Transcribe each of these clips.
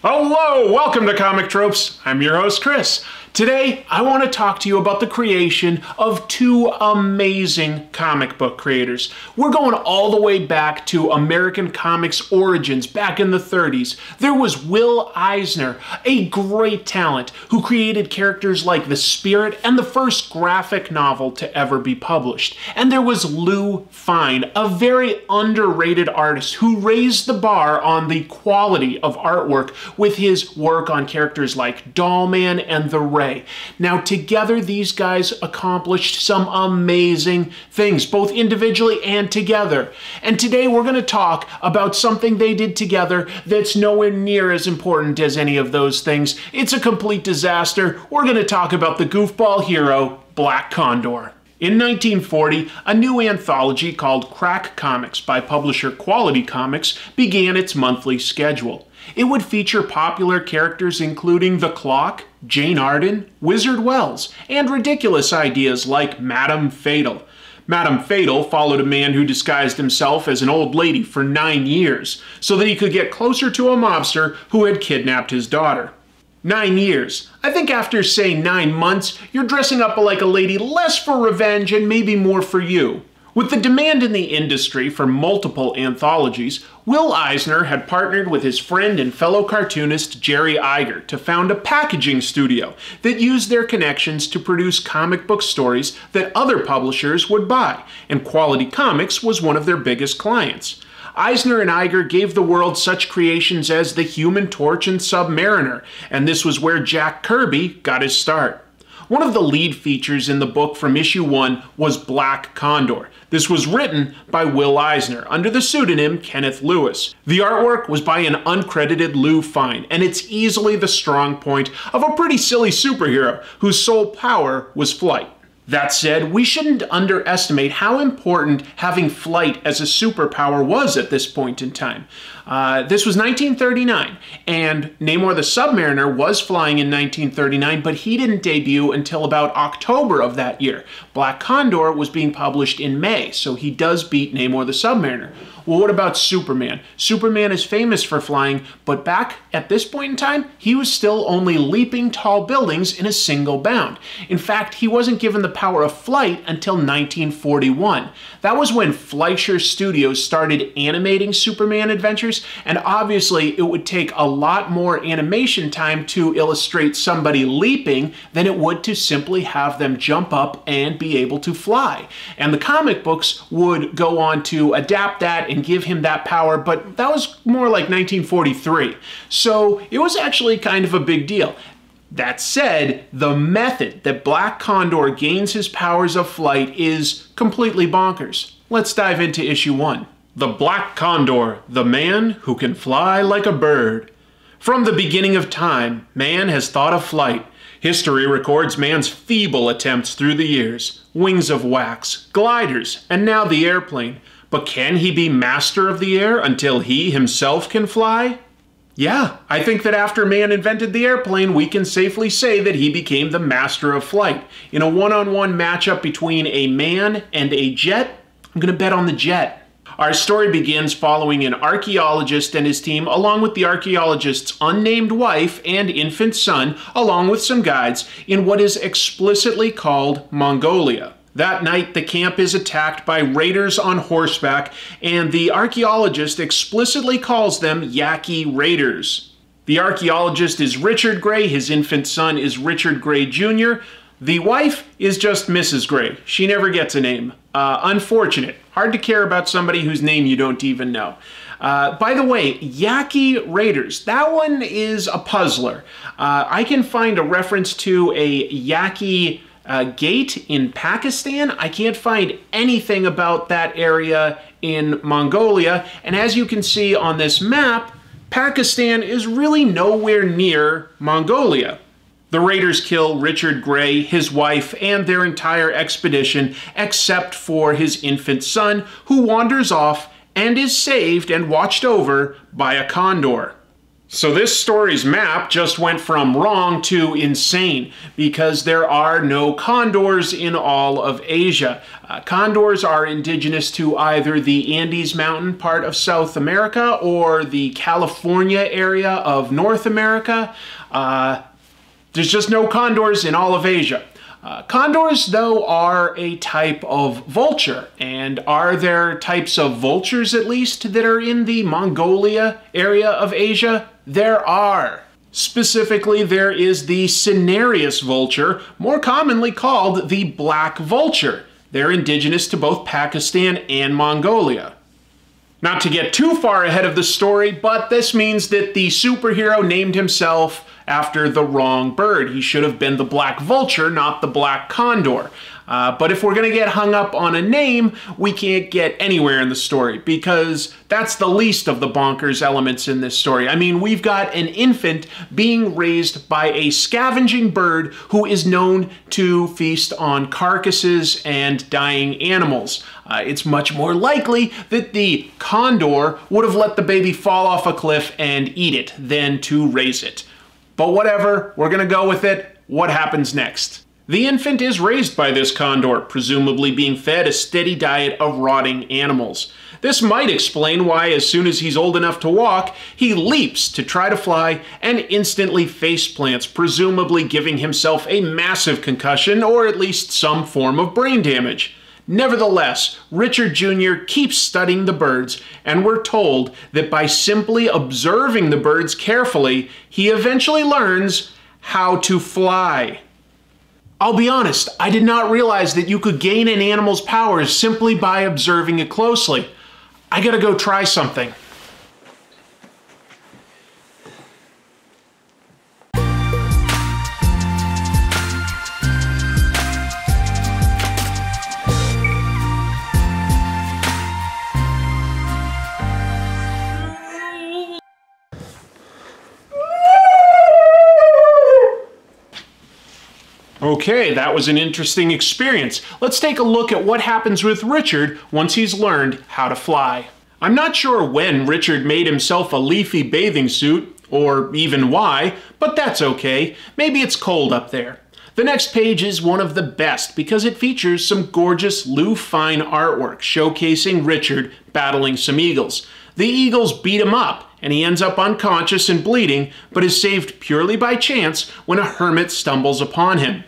Hello, welcome to Comic Tropes. I'm your host, Chris. Today, I want to talk to you about the creation of two amazing comic book creators. We're going all the way back to American comics origins back in the 30s. There was Will Eisner, a great talent who created characters like the Spirit and the first graphic novel to ever be published. And there was Lou Fine, a very underrated artist who raised the bar on the quality of artwork with his work on characters like Dollman and the Ray. Now, together, these guys accomplished some amazing things, both individually and together. And today, we're going to talk about something they did together that's nowhere near as important as any of those things. It's a complete disaster. We're going to talk about the goofball hero, Black Condor. In 1940, a new anthology called Crack Comics by publisher Quality Comics began its monthly schedule. It would feature popular characters including The Clock, Jane Arden, Wizard Wells, and ridiculous ideas like Madame Fatal. Madame Fatal followed a man who disguised himself as an old lady for 9 years so that he could get closer to a mobster who had kidnapped his daughter. 9 years. I think after, say, 9 months, you're dressing up like a lady less for revenge and maybe more for you. With the demand in the industry for multiple anthologies, Will Eisner had partnered with his friend and fellow cartoonist Jerry Iger to found a packaging studio that used their connections to produce comic book stories that other publishers would buy, and Quality Comics was one of their biggest clients. Eisner and Iger gave the world such creations as The Human Torch and Submariner, and this was where Jack Kirby got his start. One of the lead features in the book from issue 1 was Black Condor. This was written by Will Eisner under the pseudonym Kenneth Lewis. The artwork was by an uncredited Lou Fine, and it's easily the strong point of a pretty silly superhero whose sole power was flight. That said, we shouldn't underestimate how important having flight as a superpower was at this point in time. This was 1939, and Namor the Submariner was flying in 1939, but he didn't debut until about October of that year. Black Condor was being published in May, so he does beat Namor the Submariner. Well, what about Superman? Superman is famous for flying, but back at this point in time, he was still only leaping tall buildings in a single bound. In fact, he wasn't given the power of flight until 1941. That was when Fleischer Studios started animating Superman adventures, and obviously it would take a lot more animation time to illustrate somebody leaping than it would to simply have them jump up and be able to fly. And the comic books would go on to adapt that and give him that power, but that was more like 1943. So it was actually kind of a big deal. That said, the method that Black Condor gains his powers of flight is completely bonkers. Let's dive into issue 1. The Black Condor, the man who can fly like a bird. From the beginning of time, man has thought of flight. History records man's feeble attempts through the years. Wings of wax, gliders, and now the airplane. But can he be master of the air until he himself can fly? Yeah, I think that after man invented the airplane, we can safely say that he became the master of flight. In a one-on-one matchup between a man and a jet, I'm going to bet on the jet. Our story begins following an archaeologist and his team, along with the archaeologist's unnamed wife and infant son, along with some guides, in what is explicitly called Mongolia. That night, the camp is attacked by raiders on horseback, and the archaeologist explicitly calls them Yaqui Raiders. The archaeologist is Richard Gray, his infant son is Richard Gray Jr., the wife is just Mrs. Gray. She never gets a name. Unfortunate. Hard to care about somebody whose name you don't even know. By the way, Yaqui Raiders, that one is a puzzler. I can find a reference to a Yaqui gate in Pakistan. I can't find anything about that area in Mongolia, and as you can see on this map, Pakistan is really nowhere near Mongolia. The raiders kill Richard Gray, his wife, and their entire expedition, except for his infant son, who wanders off and is saved and watched over by a condor. So this story's map just went from wrong to insane because there are no condors in all of Asia. Condors are indigenous to either the Andes Mountain part of South America or the California area of North America. There's just no condors in all of Asia. Condors, though, are a type of vulture. And are there types of vultures, at least, that are in the Mongolia area of Asia? There are. Specifically, there is the cinereous vulture, more commonly called the black vulture. They're indigenous to both Pakistan and Mongolia. Not to get too far ahead of the story, but this means that the superhero named himself after the wrong bird. He should have been the black vulture, not the black condor. But if we're going to get hung up on a name, we can't get anywhere in the story because that's the least of the bonkers elements in this story. I mean, we've got an infant being raised by a scavenging bird who is known to feast on carcasses and dying animals. It's much more likely that the condor would have let the baby fall off a cliff and eat it than to raise it. But whatever, we're going to go with it. What happens next? The infant is raised by this condor, presumably being fed a steady diet of rotting animals. This might explain why, as soon as he's old enough to walk, he leaps to try to fly and instantly faceplants, presumably giving himself a massive concussion or at least some form of brain damage. Nevertheless, Richard Jr. keeps studying the birds, and we're told that by simply observing the birds carefully, he eventually learns how to fly. I'll be honest, I did not realize that you could gain an animal's powers simply by observing it closely. I gotta go try something. Okay, that was an interesting experience. Let's take a look at what happens with Richard once he's learned how to fly. I'm not sure when Richard made himself a leafy bathing suit, or even why, but that's okay. Maybe it's cold up there. The next page is one of the best because it features some gorgeous Fine artwork showcasing Richard battling some eagles. The eagles beat him up, and he ends up unconscious and bleeding, but is saved purely by chance when a hermit stumbles upon him.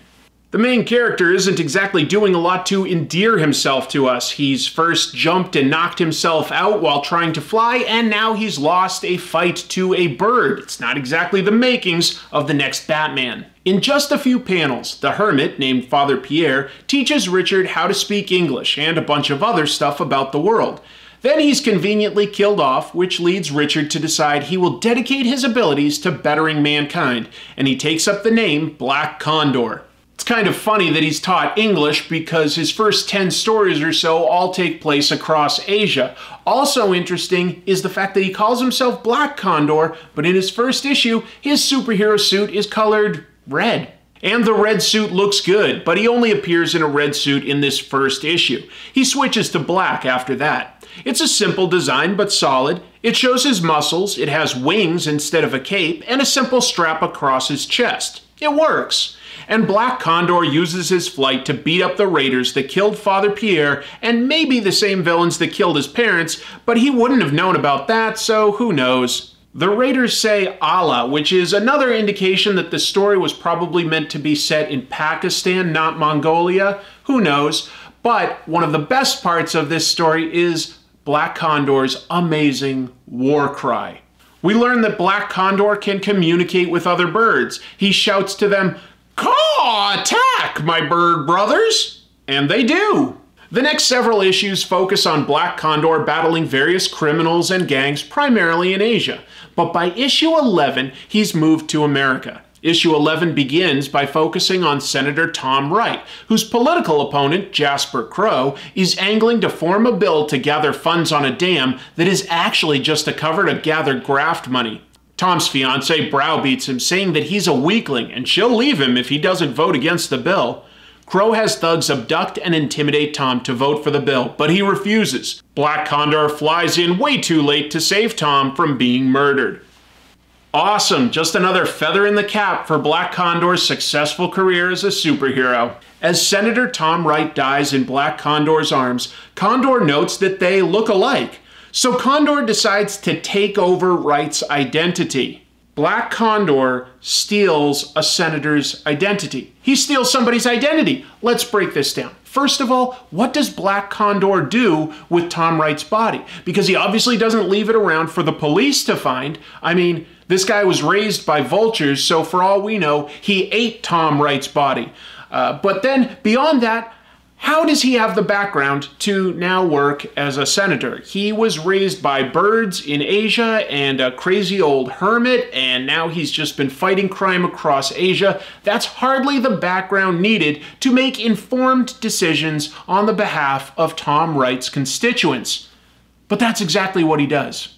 The main character isn't exactly doing a lot to endear himself to us. He's first jumped and knocked himself out while trying to fly, and now he's lost a fight to a bird. It's not exactly the makings of the next Batman. In just a few panels, the hermit, named Father Pierre, teaches Richard how to speak English and a bunch of other stuff about the world. Then he's conveniently killed off, which leads Richard to decide he will dedicate his abilities to bettering mankind, and he takes up the name Black Condor. It's kind of funny that he's taught English because his first 10 stories or so all take place across Asia. Also interesting is the fact that he calls himself Black Condor, but in his first issue, his superhero suit is colored red. And the red suit looks good, but he only appears in a red suit in this first issue. He switches to black after that. It's a simple design, but solid. It shows his muscles, it has wings instead of a cape, and a simple strap across his chest. It works. And Black Condor uses his flight to beat up the raiders that killed Father Pierre and maybe the same villains that killed his parents, but he wouldn't have known about that, so who knows. The raiders say Allah, which is another indication that the story was probably meant to be set in Pakistan, not Mongolia. Who knows? But one of the best parts of this story is Black Condor's amazing war cry. We learn that Black Condor can communicate with other birds. He shouts to them, "Caw, attack, my bird brothers!" And they do. The next several issues focus on Black Condor battling various criminals and gangs primarily in Asia. But by issue 11, he's moved to America. Issue 11 begins by focusing on Senator Tom Wright, whose political opponent, Jasper Crow, is angling to form a bill to gather funds on a dam that is actually just a cover to gather graft money. Tom's fiancée browbeats him, saying that he's a weakling and she'll leave him if he doesn't vote against the bill. Crow has thugs abduct and intimidate Tom to vote for the bill, but he refuses. Black Condor flies in way too late to save Tom from being murdered. Awesome, just another feather in the cap for Black Condor's successful career as a superhero. As Senator Tom Wright dies in Black Condor's arms, Condor notes that they look alike. So Condor decides to take over Wright's identity. Black Condor steals a senator's identity. He steals somebody's identity. Let's break this down. First of all, what does Black Condor do with Tom Wright's body? Because he obviously doesn't leave it around for the police to find. I mean, this guy was raised by vultures, so for all we know, he ate Tom Wright's body. But then, beyond that, how does he have the background to now work as a senator? He was raised by birds in Asia and a crazy old hermit, and now he's just been fighting crime across Asia. That's hardly the background needed to make informed decisions on the behalf of Tom Wright's constituents. But that's exactly what he does.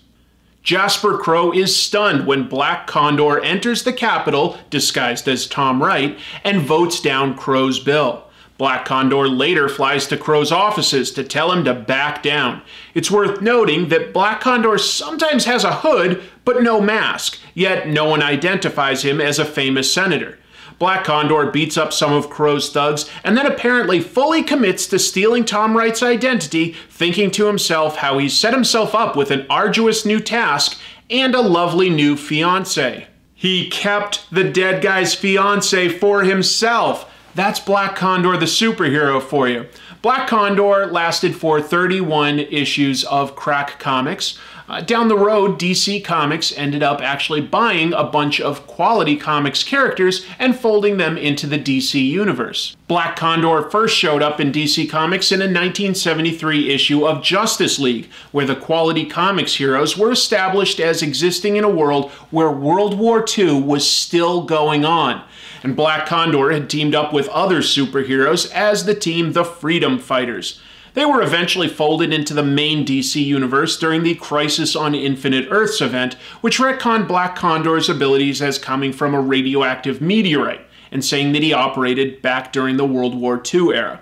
Jasper Crow is stunned when Black Condor enters the Capitol, disguised as Tom Wright, and votes down Crow's bill. Black Condor later flies to Crow's offices to tell him to back down. It's worth noting that Black Condor sometimes has a hood, but no mask, yet no one identifies him as a famous senator. Black Condor beats up some of Crow's thugs and then apparently fully commits to stealing Tom Wright's identity, thinking to himself how he's set himself up with an arduous new task and a lovely new fiancée. He kept the dead guy's fiancée for himself. That's Black Condor the superhero for you. Black Condor lasted for 31 issues of Crack Comics. Down the road, DC Comics ended up actually buying a bunch of Quality Comics characters and folding them into the DC universe. Black Condor first showed up in DC Comics in a 1973 issue of Justice League, where the Quality Comics heroes were established as existing in a world where World War II was still going on. And Black Condor had teamed up with other superheroes as the team The Freedom Fighters. They were eventually folded into the main DC universe during the Crisis on Infinite Earths event, which retconned Black Condor's abilities as coming from a radioactive meteorite, and saying that he operated back during the World War II era.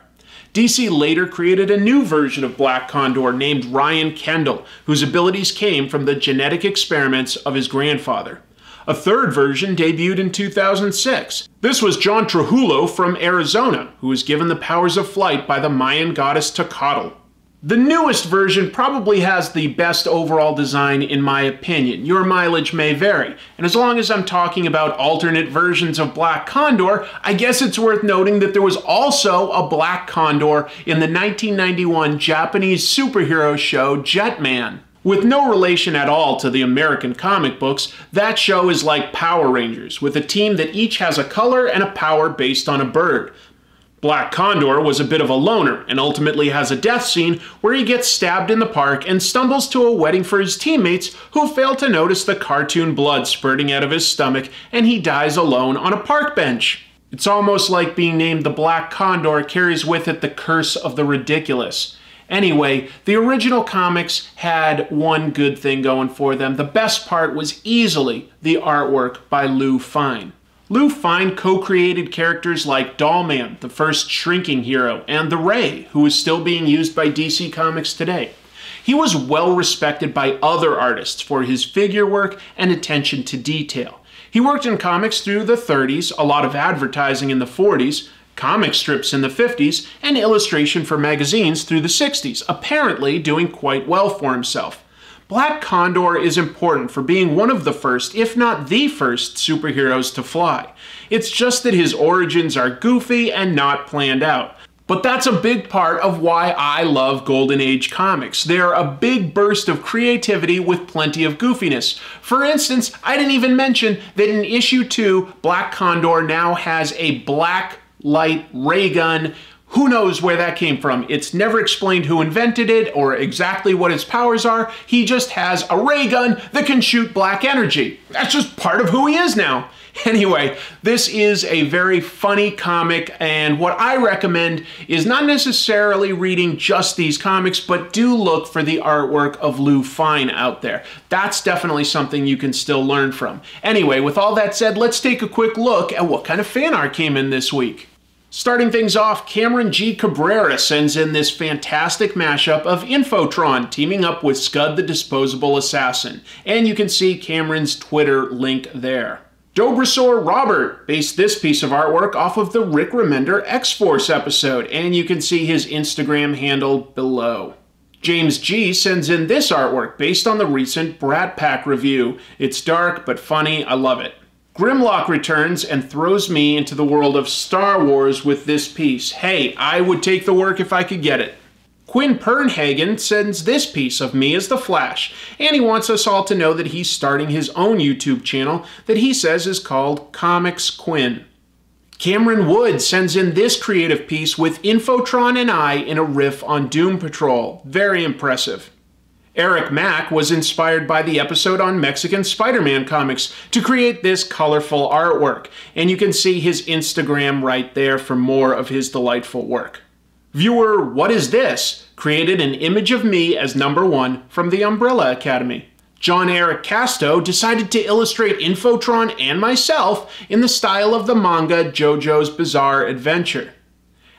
DC later created a new version of Black Condor named Ryan Kendall, whose abilities came from the genetic experiments of his grandfather. A third version debuted in 2006. This was John Trujillo from Arizona, who was given the powers of flight by the Mayan goddess Tecatl. The newest version probably has the best overall design in my opinion. Your mileage may vary, and as long as I'm talking about alternate versions of Black Condor, I guess it's worth noting that there was also a Black Condor in the 1991 Japanese superhero show Jetman. With no relation at all to the American comic books, that show is like Power Rangers, with a team that each has a color and a power based on a bird. Black Condor was a bit of a loner and ultimately has a death scene where he gets stabbed in the park and stumbles to a wedding for his teammates who fail to notice the cartoon blood spurting out of his stomach, and he dies alone on a park bench. It's almost like being named the Black Condor carries with it the curse of the ridiculous. Anyway, the original comics had one good thing going for them. The best part was easily the artwork by Lou Fine. Lou Fine co-created characters like Dollman, the first shrinking hero, and the Ray, who is still being used by DC Comics today. He was well respected by other artists for his figure work and attention to detail. He worked in comics through the 30s, a lot of advertising in the 40s, comic strips in the 50s, and illustration for magazines through the 60s, apparently doing quite well for himself. Black Condor is important for being one of the first, if not the first, superheroes to fly. It's just that his origins are goofy and not planned out. But that's a big part of why I love Golden Age comics. They're a big burst of creativity with plenty of goofiness. For instance, I didn't even mention that in issue 2, Black Condor now has a black light ray gun. Who knows where that came from? It's never explained who invented it or exactly what its powers are. He just has a ray gun that can shoot black energy. That's just part of who he is now. Anyway, this is a very funny comic, and what I recommend is not necessarily reading just these comics, but do look for the artwork of Lou Fine out there. That's definitely something you can still learn from. Anyway, with all that said, let's take a quick look at what kind of fan art came in this week. Starting things off, Cameron G. Cabrera sends in this fantastic mashup of Infotron teaming up with Scud the Disposable Assassin, and you can see Cameron's Twitter link there. Dobrasor Robert based this piece of artwork off of the Rick Remender X-Force episode, and you can see his Instagram handle below. James G sends in this artwork based on the recent Brat Pack review. It's dark but funny, I love it. Grimlock returns and throws me into the world of Star Wars with this piece. Hey, I would take the work if I could get it. Quinn Pernhagen sends this piece of me as the Flash, and he wants us all to know that he's starting his own YouTube channel that he says is called Comics Quinn. Cameron Wood sends in this creative piece with Infotron and I in a riff on Doom Patrol. Very impressive. Eric Mack was inspired by the episode on Mexican Spider-Man comics to create this colorful artwork, and you can see his Instagram right there for more of his delightful work. Viewer What Is This created an image of me as #1 from the Umbrella Academy. John Eric Casto decided to illustrate Infotron and myself in the style of the manga JoJo's Bizarre Adventure.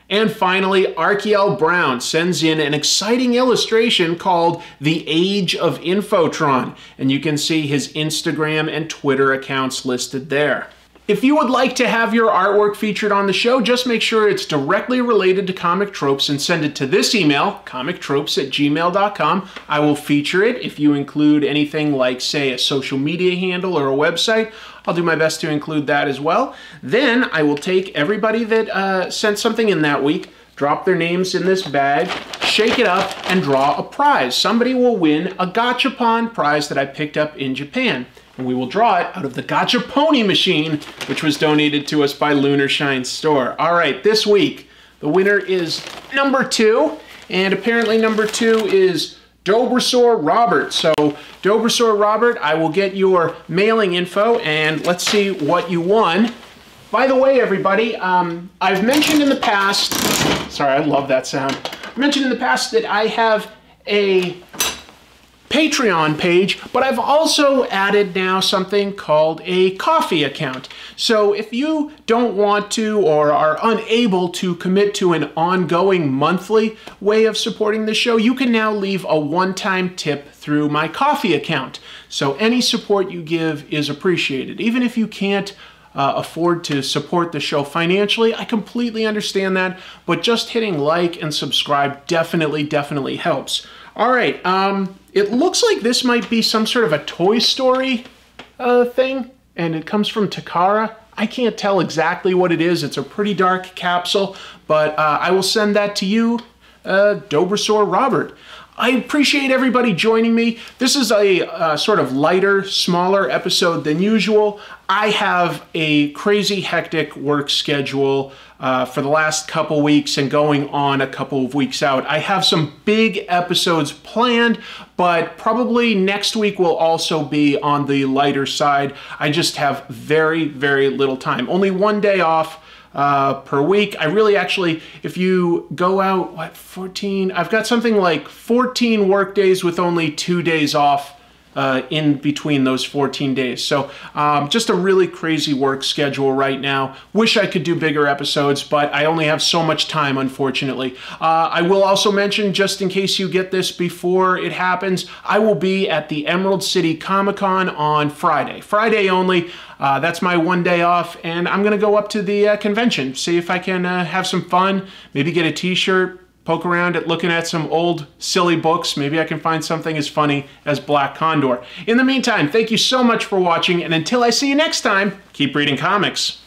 And finally, Arkiel Brown sends in an exciting illustration called The Age of Infotron, and you can see his Instagram and Twitter accounts listed there. If you would like to have your artwork featured on the show, just make sure it's directly related to Comic Tropes and send it to this email, comictropes@gmail.com. I will feature it. If you include anything like, say, a social media handle or a website, I'll do my best to include that as well. Then I will take everybody that sent something in that week, drop their names in this bag, shake it up, and draw a prize. Somebody will win a Gachapon prize that I picked up in Japan. And we will draw it out of the Gacha Pony machine, which was donated to us by Lunar Shine Store. All right, this week, the winner is #2, and apparently #2 is Dobrasor Robert. So, Dobrasor Robert, I will get your mailing info, and let's see what you won. By the way, everybody, I've mentioned in the past, sorry, I love that sound. I mentioned in the past that I have a Patreon page, but I've also added now something called a coffee account. So if you don't want to or are unable to commit to an ongoing monthly way of supporting the show, you can now leave a one-time tip through my coffee account. So any support you give is appreciated. Even if you can't afford to support the show financially, I completely understand that, but just hitting like and subscribe definitely helps. All right, it looks like this might be some sort of a Toy Story thing, and it comes from Takara. I can't tell exactly what it is. It's a pretty dark capsule, but I will send that to you, Dobrasor Robert. I appreciate everybody joining me. This is a sort of lighter, smaller episode than usual. I have a crazy hectic work schedule for the last couple weeks and going on a couple of weeks out. I have some big episodes planned, but probably next week will also be on the lighter side. I just have very little time. Only one day off per week. I really actually, if you go out, what, 14? I've got something like 14 work days with only 2 days off in between those 14 days. So just a really crazy work schedule right now. Wish I could do bigger episodes, but I only have so much time, unfortunately. I will also mention, just in case you get this before it happens, I will be at the Emerald City Comic-Con on Friday. Friday only. That's my one day off, and I'm going to go up to the convention, see if I can have some fun, maybe get a t-shirt, poke around at looking at some old silly books. Maybe I can find something as funny as Black Condor. In the meantime, thank you so much for watching, and until I see you next time, keep reading comics.